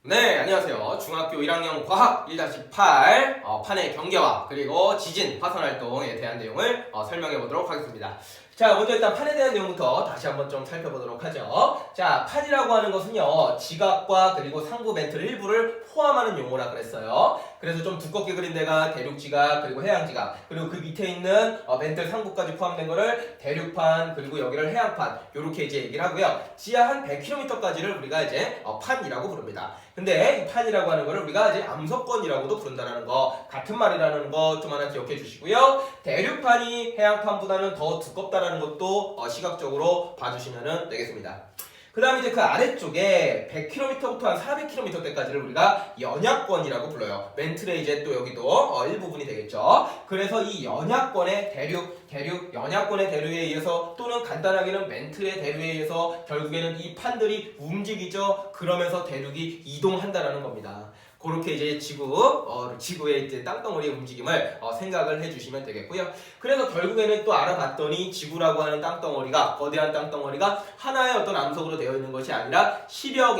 네, 안녕하세요. 중학교 1학년 과학 1-8 판의 경계와 그리고 지진 파선 활동에 대한 내용을 설명해 보도록 하겠습니다. 자, 먼저 일단 판에 대한 내용부터 다시 한번 좀 살펴보도록 하죠. 자, 판이라고 하는 것은요, 지각과 그리고 상부 멘틀 일부를 포함하는 용어라 그랬어요. 그래서 좀 두껍게 그린 데가 대륙지각, 그리고 해양지각, 그리고 그 밑에 있는 멘틀 상부까지 포함된 거를 대륙판, 그리고 여기를 해양판, 요렇게 이제 얘기를 하고요. 지하 한 100km까지를 우리가 이제 판이라고 부릅니다. 근데 이 판이라고 하는 거를 우리가 이제 암석권이라고도 부른다는 거, 같은 말이라는 거 좀 하나 기억해 주시고요. 대륙판이 해양판보다는 더 두껍다라는 것도 시각적으로 봐주시면 되겠습니다. 그 다음에 이제 그 아래쪽에 100km부터 한 400km 때까지를 우리가 연약권이라고 불러요. 멘틀의 이제 또 여기도 일부분이 되겠죠. 그래서 이 연약권의 연약권의 대류에 의해서 또는 간단하게는 멘틀의 대류에 의해서 결국에는 이 판들이 움직이죠. 그러면서 대륙이 이동한다라는 겁니다. 그렇게 이제 지구의 이제 땅덩어리의 움직임을 생각을 해주시면 되겠고요. 그래서 결국에는 또 알아봤더니 지구라고 하는 땅덩어리가, 거대한 땅덩어리가 하나의 어떤 암석으로 되어 있는 것이 아니라 10여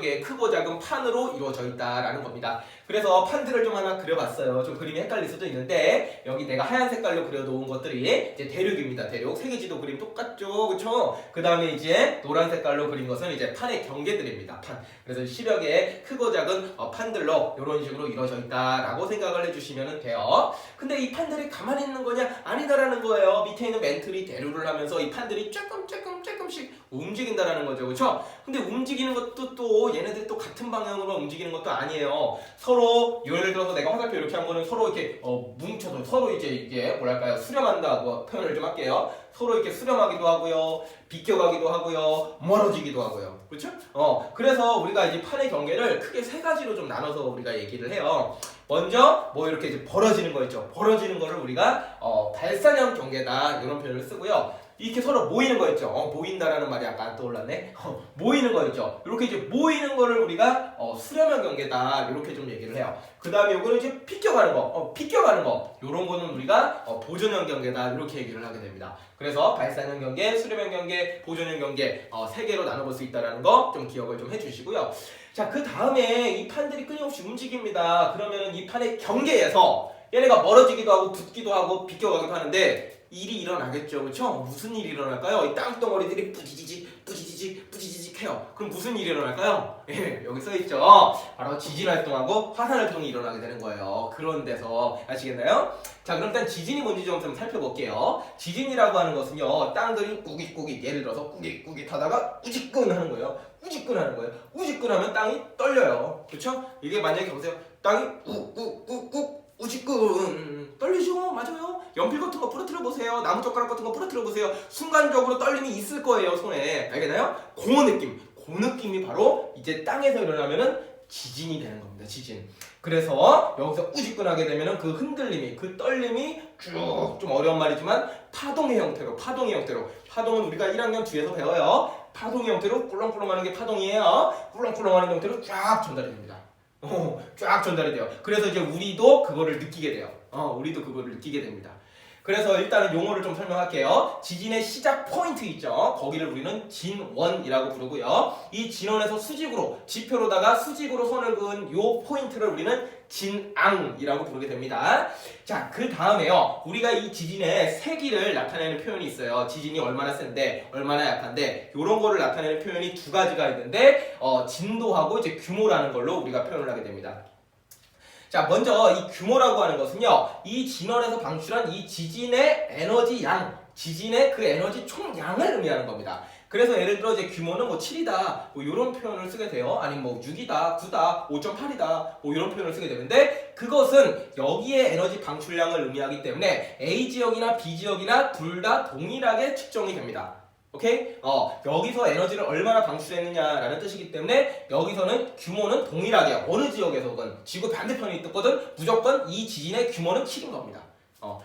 개의 크고 작은 판으로 이루어져 있다라는 겁니다. 그래서 판들을 좀 하나 그려봤어요. 좀 그림이 헷갈릴 수도 있는데, 여기 내가 하얀 색깔로 그려놓은 것들이 이제 대륙입니다. 대륙. 세계지도 그림 똑같죠? 그쵸? 그 다음에 이제 노란 색깔로 그린 것은 이제 판의 경계들입니다. 판. 그래서 10여 개의 크고 작은 판들로 이런 식으로 이루어져 있다라고 생각을 해주시면 돼요. 근데 이 판들이 가만히 있는 거냐? 아니다라는 거예요. 밑에 있는 멘틀이 대류를 하면서 이 판들이 조금씩 움직인다라는 거죠. 그쵸? 근데 움직이는 것도 또 얘네들이 또 같은 방향으로 움직이는 것도 아니에요. 서로 예를 들어서 내가 화살표 이렇게 한 거는 서로 이렇게 뭉쳐서 서로 이제 이게 뭐랄까요? 수렴한다고 표현을 좀 할게요. 서로 이렇게 수렴하기도 하고요, 비껴가기도 하고요, 멀어지기도 하고요. 그렇죠? 그래서 우리가 이제 판의 경계를 크게 세 가지로 좀 나눠서 우리가 얘기를 해요. 먼저 뭐 이렇게 이제 벌어지는 거 있죠. 벌어지는 거를 우리가 발산형 경계다 이런 표현을 쓰고요. 이렇게 서로 모이는 거 있죠. 모인다라는 말이 아까 안 떠올랐네. 모이는 거 있죠. 이렇게 이제 모이는 거를 우리가 수렴형 경계다 이렇게 좀 얘기를 해요. 그 다음에 요거는 이제 비껴가는 거, 요런 거는 우리가 보존형 경계다 이렇게 얘기를 하게 됩니다. 그래서 발산형 경계, 수렴형 경계, 보존형 경계 세 개로 나눠볼 수 있다는 거 좀 기억을 좀 해주시고요. 자, 그 다음에 이 판들이 끊임없이 움직입니다. 그러면은 이 판의 경계에서 얘네가 멀어지기도 하고 붙기도 하고 비껴가기도 하는데 일이 일어나겠죠. 그렇죠? 무슨 일이 일어날까요? 이 땅덩어리들이 뿌지지직 해요. 그럼 무슨 일이 일어날까요? 예, 여기 써있죠. 바로 지진 활동하고 화산 활동이 일어나게 되는 거예요. 그런 데서 아시겠나요? 자, 그럼 일단 지진이 뭔지 좀 살펴볼게요. 지진이라고 하는 것은요, 땅들이 꾸깃꾸깃, 예를 들어서 꾸깃꾸깃 하다가 우지끈 하는 거예요. 우지끈 하면 땅이 떨려요. 그렇죠? 이게 만약에 보세요. 땅이 꾹꾹꾹꾹 우지끈 떨리죠? 맞아요. 연필 같은 거 부러뜨려 보세요. 나무젓가락 같은 거 부러뜨려 보세요. 순간적으로 떨림이 있을 거예요, 손에. 알겠나요? 그 느낌이 바로 이제 땅에서 일어나면은 지진이 되는 겁니다. 지진. 그래서 여기서 우지끈하게 되면은 그 흔들림이, 그 떨림이 쭉, 좀 어려운 말이지만 파동의 형태로. 파동은 우리가 1학년 뒤에서 배워요. 파동의 형태로 꿀렁꿀렁하는 게 파동이에요. 꿀렁꿀렁하는 형태로 쫙 전달이 됩니다. 쫙 전달이 돼요. 그래서 이제 우리도 그거를 느끼게 돼요. 됩니다. 그래서 일단은 용어를 좀 설명할게요. 지진의 시작 포인트 있죠. 거기를 우리는 진원이라고 부르고요. 이 진원에서 수직으로, 지표로다가 수직으로 선을 그은 요 포인트를 우리는 진앙이라고 부르게 됩니다. 자, 그 다음에요. 우리가 이 지진의 세기를 나타내는 표현이 있어요. 지진이 얼마나 센데, 얼마나 약한데, 요런 거를 나타내는 표현이 두 가지가 있는데, 진도하고 이제 규모라는 걸로 우리가 표현을 하게 됩니다. 자, 먼저 이 규모라고 하는 것은요, 이 진원에서 방출한 이 지진의 에너지 양, 지진의 그 에너지 총량을 의미하는 겁니다. 그래서 예를 들어 이제 규모는 뭐 7이다, 뭐 이런 표현을 쓰게 돼요. 아니면 뭐 6이다, 9다, 5.8이다, 뭐 이런 표현을 쓰게 되는데, 그것은 여기에 에너지 방출량을 의미하기 때문에 A 지역이나 B 지역이나 둘 다 동일하게 측정이 됩니다. 오케이? 여기서 에너지를 얼마나 방출했느냐라는 뜻이기 때문에 여기서는 규모는 동일하게 어느 지역에서건 지구 반대편에 있거든 무조건 이 지진의 규모는 7인 겁니다.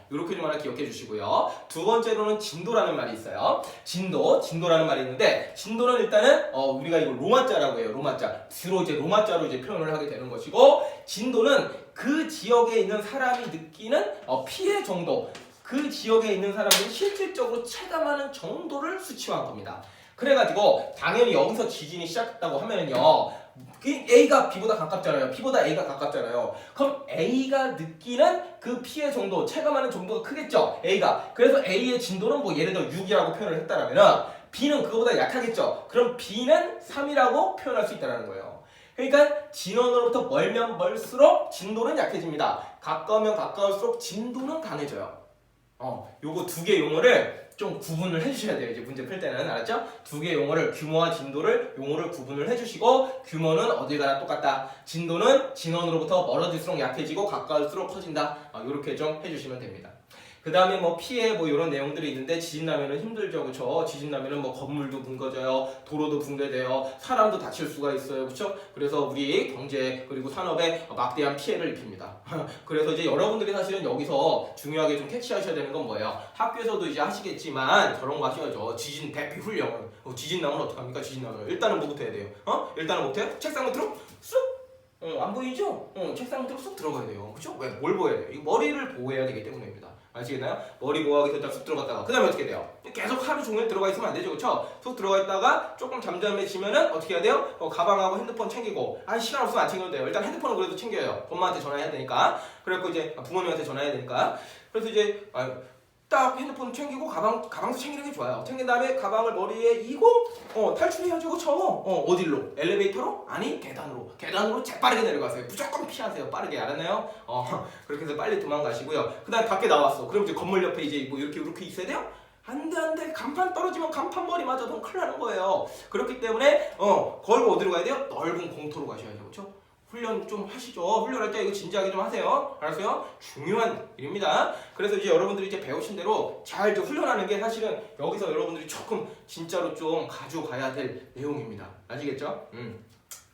이렇게 좀 하나 기억해 주시고요. 두 번째로는 진도라는 말이 있어요. 진도라는 말이 있는데, 진도는 일단은 우리가 이걸 로마자라고 해요. 주로 이제 로마자로 이제 표현을 하게 되는 것이고, 진도는 그 지역에 있는 사람이 느끼는 피해 정도, 그 지역에 있는 사람들이 실질적으로 체감하는 정도를 수치화한 겁니다. 그래가지고 당연히 여기서 지진이 시작했다고 하면은요, A가 B보다 가깝잖아요. B보다 A가 가깝잖아요. 그럼 A가 느끼는 그 피해 정도, 체감하는 정도가 크겠죠. A가. 그래서 A의 진도는 뭐 예를 들어 6이라고 표현을 했다라면 B는 그거보다 약하겠죠. 그럼 B는 3이라고 표현할 수 있다는 거예요. 그러니까 진원으로부터 멀면 멀수록 진도는 약해집니다. 가까우면 가까울수록 진도는 강해져요. 요거 두 개 용어를 좀 구분을 해주셔야 돼요. 이제 문제 풀 때는 알았죠? 두 개 용어를 규모와 진도를 용어를 구분을 해주시고 규모는 어딜 가나 똑같다. 진도는 진원으로부터 멀어질수록 약해지고 가까울수록 커진다. 이렇게 좀 해주시면 됩니다. 그 다음에 뭐 피해 뭐 이런 내용들이 있는데 지진 나면은 힘들죠, 그렇죠? 지진 나면은 뭐 건물도 붕괴져요, 도로도 붕괴돼요, 사람도 다칠 수가 있어요, 그렇죠? 그래서 우리 경제 그리고 산업에 막대한 피해를 입힙니다. 그래서 이제 여러분들이 사실은 여기서 중요하게 좀 캐치하셔야 되는 건 뭐예요? 학교에서도 이제 하시겠지만 저런 거 하셔야죠. 지진 대피 훈련. 지진 나면 어떡합니까? 지진 나면 일단은 뭐부터 해야 돼요? 일단은 뭐부터 해요? 책상 밑으로 쑥. 안 보이죠? 책상 밑으로 쑥 들어가야 돼요, 그렇죠? 왜? 뭘 보여야 돼요? 이 머리를 보호해야 되기 때문입니다. 아시겠나요? 머리 보호하기 살짝 쑥 들어갔다가 그 다음에 어떻게 돼요? 계속 하루 종일 들어가 있으면 안 되죠, 그렇죠? 쑥 들어가 있다가 조금 잠잠해지면은 어떻게 해야 돼요? 가방하고 핸드폰 챙기고 시간 없으면 안 챙겨도 돼요. 일단 핸드폰은 그래도 챙겨요. 엄마한테 전화해야 되니까. 그래갖고 이제 부모님한테 전화해야 되니까. 그래서 이제 딱 핸드폰 챙기고 가방도 챙기는 게 좋아요. 챙긴 다음에 가방을 머리에 이고 탈출해야죠, 그쵸? 어디로? 엘리베이터로? 아니 계단으로 재빠르게 내려가세요. 무조건 피하세요. 빠르게, 알았나요? 그렇게 해서 빨리 도망가시고요. 그 다음에 밖에 나왔어. 그럼 이제 건물 옆에 이제 뭐 이렇게 있어야 돼요? 안돼. 간판 떨어지면 간판 머리 맞아도 큰일 나는 거예요. 그렇기 때문에 걸고 어디로 가야 돼요? 넓은 공터로 가셔야죠, 그쵸? 훈련 좀 하시죠. 훈련할 때 이거 진지하게 좀 하세요. 알았어요? 중요한 일입니다. 그래서 이제 여러분들이 이제 배우신 대로 잘 좀 훈련하는 게 사실은 여기서 여러분들이 조금 진짜로 좀 가져가야 될 내용입니다. 아시겠죠?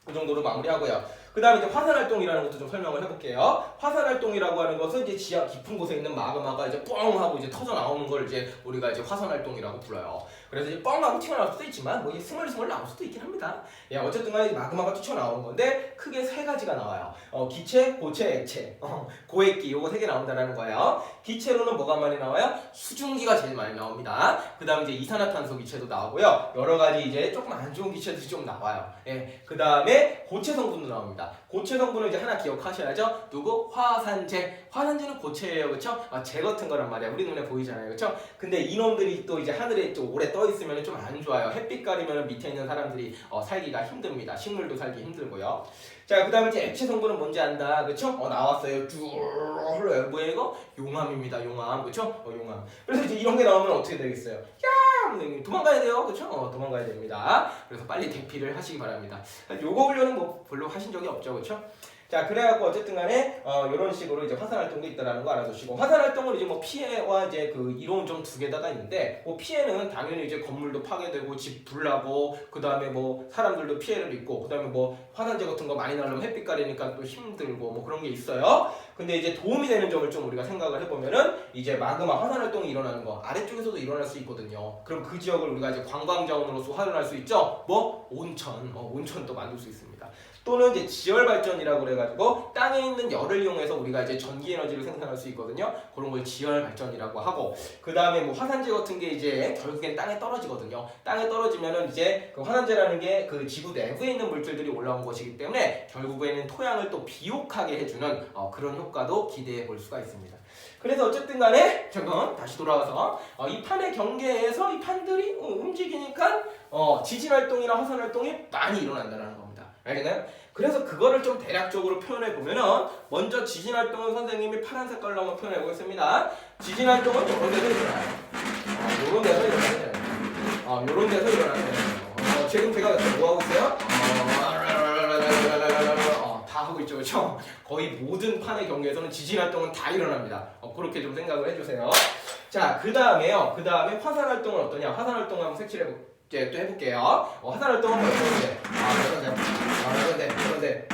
그 정도로 마무리하고요. 그 다음에 이제 화산활동이라는 것도 좀 설명을 해볼게요. 화산활동이라고 하는 것은 이제 지하 깊은 곳에 있는 마그마가 이제 뻥 하고 이제 터져 나오는 걸 이제 우리가 이제 화산활동이라고 불러요. 그래서 이제 뻥 하고 튀어나올 수도 있지만 뭐 이게 스멀스멀 나올 수도 있긴 합니다. 어쨌든 간에 마그마가 튀어나오는 건데 크게 세 가지가 나와요. 기체, 고체, 액체. 고액기 요거 세 개 나온다는 거예요. 기체로는 뭐가 많이 나와요? 수증기가 제일 많이 나옵니다. 그 다음 이제 이산화탄소 기체도 나오고요. 여러 가지 이제 조금 안 좋은 기체들이 좀 나와요. 그 다음에 고체 성분도 나옵니다. 고체 성분은 이제 하나 기억하셔야죠. 누구? 화산재. 화산재는 고체예요, 그렇죠? 재 같은 거란 말이야. 우리 눈에 보이잖아요, 그렇죠? 근데 이놈들이 또 이제 하늘에 좀 오래 떠 있으면 좀 안 좋아요. 햇빛 가리면 밑에 있는 사람들이 살기가 힘듭니다. 식물도 살기 힘들고요. 자, 그 다음에 이제 액체 성분은 뭔지 안다, 그렇죠? 나왔어요. 쭉 흘러요. 뭐예요 이거? 용암입니다, 용암, 그렇죠? 용암. 그래서 이제 이런 게 나오면 어떻게 되겠어요? 야, 도망가야 돼요, 그렇죠? 도망가야 됩니다. 그래서 빨리 대피를 하시기 바랍니다. 요거 훈련은 뭐 별로 하신 적이 없죠, 그렇죠? 자, 그래갖고 어쨌든 간에 이런 식으로 이제 화산활동도 있다라는 거 알아두시고, 화산활동은 이제 뭐 피해와 이제 그 이론 좀 두 개다가 있는데, 뭐 피해는 당연히 이제 건물도 파괴되고 집 불나고 그 다음에 뭐 사람들도 피해를 입고 그 다음에 뭐 화산재 같은 거 많이 나려면 햇빛 가리니까 또 힘들고 뭐 그런 게 있어요. 근데 이제 도움이 되는 점을 좀 우리가 생각을 해보면은 이제 마그마 화산활동이 일어나는 거 아래쪽에서도 일어날 수 있거든요. 그럼 그 지역을 우리가 이제 관광자원으로서 활용할 수 있죠. 뭐 온천, 온천도 만들 수 있습니다. 또는 이제 지열 발전이라고 그래가지고 땅에 있는 열을 이용해서 우리가 이제 전기 에너지를 생산할 수 있거든요. 그런 걸 지열 발전이라고 하고, 그 다음에 뭐 화산재 같은 게 이제 결국엔 땅에 떨어지거든요. 땅에 떨어지면은 이제 그 화산재라는 게 그 지구 내부에 있는 물질들이 올라온 것이기 때문에 결국에는 토양을 또 비옥하게 해주는 그런 효과도 기대해 볼 수가 있습니다. 그래서 어쨌든 간에 잠깐 다시 돌아와서 이 판의 경계에서 이 판들이 움직이니까 지진 활동이나 화산 활동이 많이 일어난다는 겁니다. 알겠나요? 그래서 그거를 좀 대략적으로 표현해 보면은 먼저 지진 활동은 선생님이 파란 색깔로 한번 표현해 보겠습니다. 지진 활동은 이런 데서 일어나요. 이런 데서 일어나요. 이런 데서 일어나요. 지금 제가 뭐 하고 있어요? 다 하고 있죠, 그렇죠? 거의 모든 판의 경계에서는 지진 활동은 다 일어납니다. 그렇게 좀 생각을 해주세요. 자, 그 다음에 화산 활동은 어떠냐? 화산 활동 한번 색칠해 또 해볼게요. 화산 활동은 뭐 이런데, 이런데,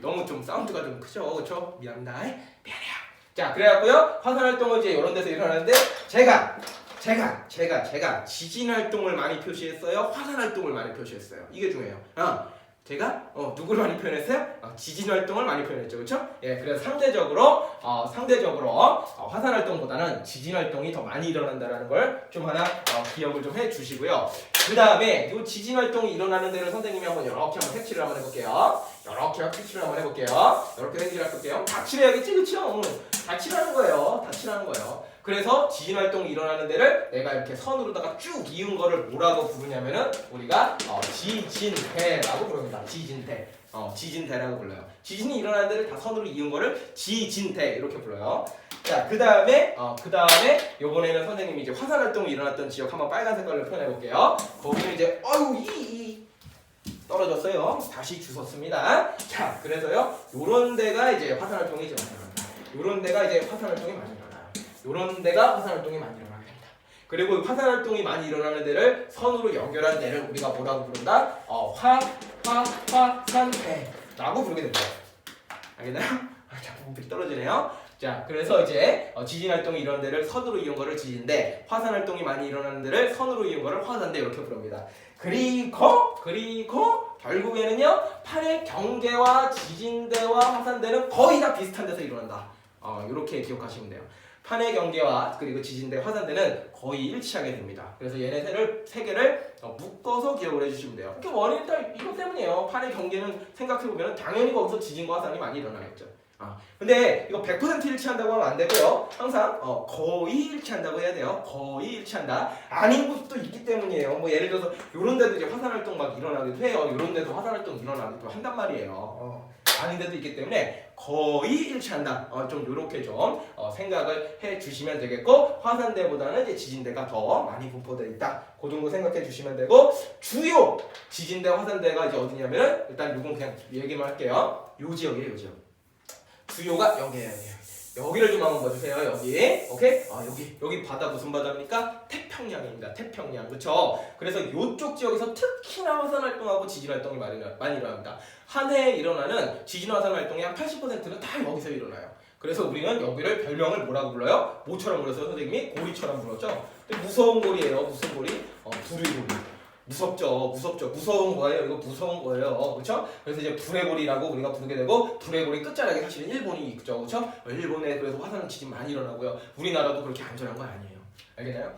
너무 좀 사운드가 좀 크죠, 그렇죠? 미안합니다. 미안해요. 자, 그래갖고요. 화산 활동은 이제 이런 데서 일어나는데 제가 지진 활동을 많이 표시했어요. 화산 활동을 많이 표시했어요. 이게 중요해요. 제가 누구를 많이 표현했어요? 지진 활동을 많이 표현했죠, 그렇죠? 예, 그래서 상대적으로 화산 활동보다는 지진 활동이 더 많이 일어난다라는 걸 좀 하나 기억을 좀 해주시고요. 그 다음에 이 지진 활동이 일어나는 데를 선생님이 한번 이렇게 한번 색칠을 한번 해볼게요. 이렇게 색칠을 한번 해볼게요. 이렇게 색칠을 해볼게요. 다 칠해야겠지, 그렇죠? 다 칠하는 거예요. 다 칠하는 거예요. 그래서 지진 활동이 일어나는 데를 내가 이렇게 선으로다가 쭉 이은 거를 뭐라고 부르냐면은 우리가 지진대라고 부릅니다. 지진대. 지진대라고 불러요. 지진이 일어나는 데를 다 선으로 이은 거를 지진대 이렇게 불러요. 자, 그 다음에 요번에는 선생님이 이제 화산 활동이 일어났던 지역 한번 빨간 색깔로 표현해 볼게요. 거기는 이제 떨어졌어요. 다시 주웠습니다. 자, 그래서요, 요런 데가 이제 화산 활동이 이제 많이 일어납니다. 요런 데가 이제 화산 활동이 많이 일어나요. 요런 데가 화산 활동이 많이 일어나게 됩니다. 그리고 화산 활동이 많이 일어나는 데를 선으로 연결한 데를 우리가 뭐라고 부른다? 화산대라고 부르게 됩니다. 알겠나요? 자, 부분들이 떨어지네요. 자, 그래서 이제 지진 활동이 일어나는 데를 선으로 이은 거를 지진대, 화산 활동이 많이 일어나는 데를 선으로 이은 거를 화산대 이렇게 부릅니다. 그리고 결국에는요, 판의 경계와 지진대와 화산대는 거의 다 비슷한 데서 일어난다. 이렇게 기억하시면 돼요. 판의 경계와 그리고 지진대, 화산대는 거의 일치하게 됩니다. 그래서 얘네 세 개를 묶어서 기억을 해주시면 돼요. 그 원인은 다 이것 때문이에요. 판의 경계는 생각해보면 당연히 거기서 지진과 화산이 많이 일어나겠죠. 근데 이거 100% 일치한다고 하면 안 되고요. 항상 거의 일치한다고 해야 돼요. 거의 일치한다. 아닌 곳도 있기 때문이에요. 뭐 예를 들어서 이런 데도 이제 화산 활동 막 일어나기도 해요. 이런 데도 화산 활동 일어나기도 한단 말이에요. 아닌 데도 있기 때문에 거의 일치한다. 좀 이렇게 좀 생각을 해주시면 되겠고, 화산대보다는 이제 지진대가 더 많이 분포되어 있다. 그 정도 생각해 주시면 되고, 주요 지진대, 화산대가 이제 어디냐면은 일단 이건 그냥 얘기만 할게요. 요 지역이에요, 요 지역. 주요가 여기에요. 여기를 좀 한번 봐주세요. 여기, 오케이? 여기 바다 무슨 바다입니까? 태평양입니다. 태평양, 그렇죠? 그래서 이쪽 지역에서 특히나 화산 활동하고 지진 활동이 많이 일어납니다. 한 해에 일어나는 지진 화산 활동의 한 80%는 다 여기서 일어나요. 그래서 우리는 여기를 별명을 뭐라고 불러요? 뭐처럼 불렀어요? 선생님이 고리처럼 불렀죠? 무서운 고리예요. 무슨 고리? 불의 고리. 무섭죠. 무서운 거예요. 이거 무서운 거예요. 그렇죠? 그래서 이제 불의 고리라고 우리가 부르게 되고, 불의 고리 끝자락에 사실은 일본이 있죠. 그렇죠? 일본에 그래서 화산 지진 많이 일어나고요. 우리나라도 그렇게 안전한 건 아니에요. 알겠나요?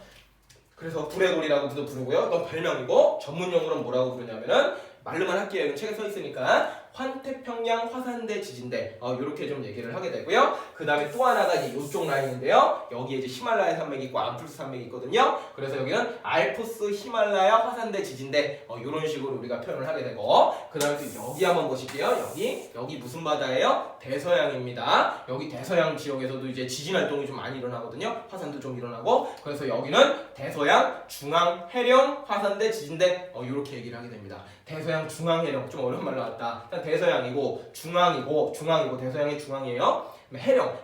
그래서 불의 고리라고도 부르고요. 또 별명이고, 전문 용어로는 뭐라고 부르냐면은 말로만 할게요. 이건 책에 써 있으니까 환태평양 화산대 지진대 이렇게 좀 얘기를 하게 되고요. 그 다음에 또 하나가 이제 이쪽 라인인데요. 여기에 이제 히말라야 산맥이 있고 암풀스 산맥이 있거든요. 그래서 여기는 알프스 히말라야 화산대 지진대 이런 식으로 우리가 표현을 하게 되고, 그 다음에 또 여기 한번 보실게요. 여기 무슨 바다예요? 대서양입니다. 여기 대서양 지역에서도 이제 지진 활동이 좀 많이 일어나거든요. 화산도 좀 일어나고, 그래서 여기는 대서양 중앙 해령 화산대 지진대 이렇게 얘기를 하게 됩니다. 대서양 중앙 해령, 좀 어려운 말 나왔다. 일단 대서양이고 중앙이고 대서양이 중앙이에요.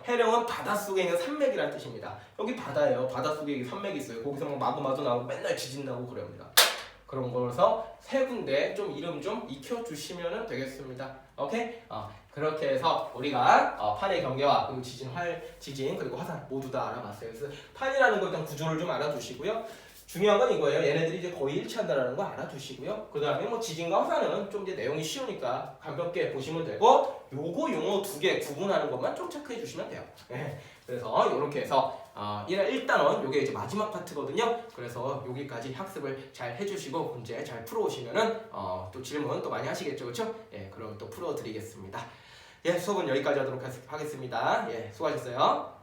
해령은 바닷속에 있는 산맥이라는 뜻입니다. 여기 바다예요. 바닷속에 산맥이 있어요. 거기서 막 마구마구 나오고 맨날 지진 나고 그럽니다. 그런 거라서 세 군데 좀 이름 좀 익혀주시면 되겠습니다. 오케이? 그렇게 해서 우리가 판의 경계와 그리고 지진 그리고 화산 모두 다 알아봤어요. 그래서 판이라는 거 일단 구조를 좀 알아두시고요. 중요한 건 이거예요. 얘네들이 이제 거의 일치한다라는 거 알아두시고요. 그 다음에 뭐 지진과 화산은 좀 이제 내용이 쉬우니까 가볍게 보시면 되고, 요거 용어 두 개 구분하는 것만 좀 체크해 주시면 돼요. 네. 그래서 이렇게 해서 일단은 요게 이제 마지막 파트거든요. 그래서 여기까지 학습을 잘 해주시고 문제 잘 풀어오시면은 또 질문 또 많이 하시겠죠, 그렇죠? 예, 그럼 또 풀어드리겠습니다. 예, 수업은 여기까지 하도록 하겠습니다. 예, 수고하셨어요.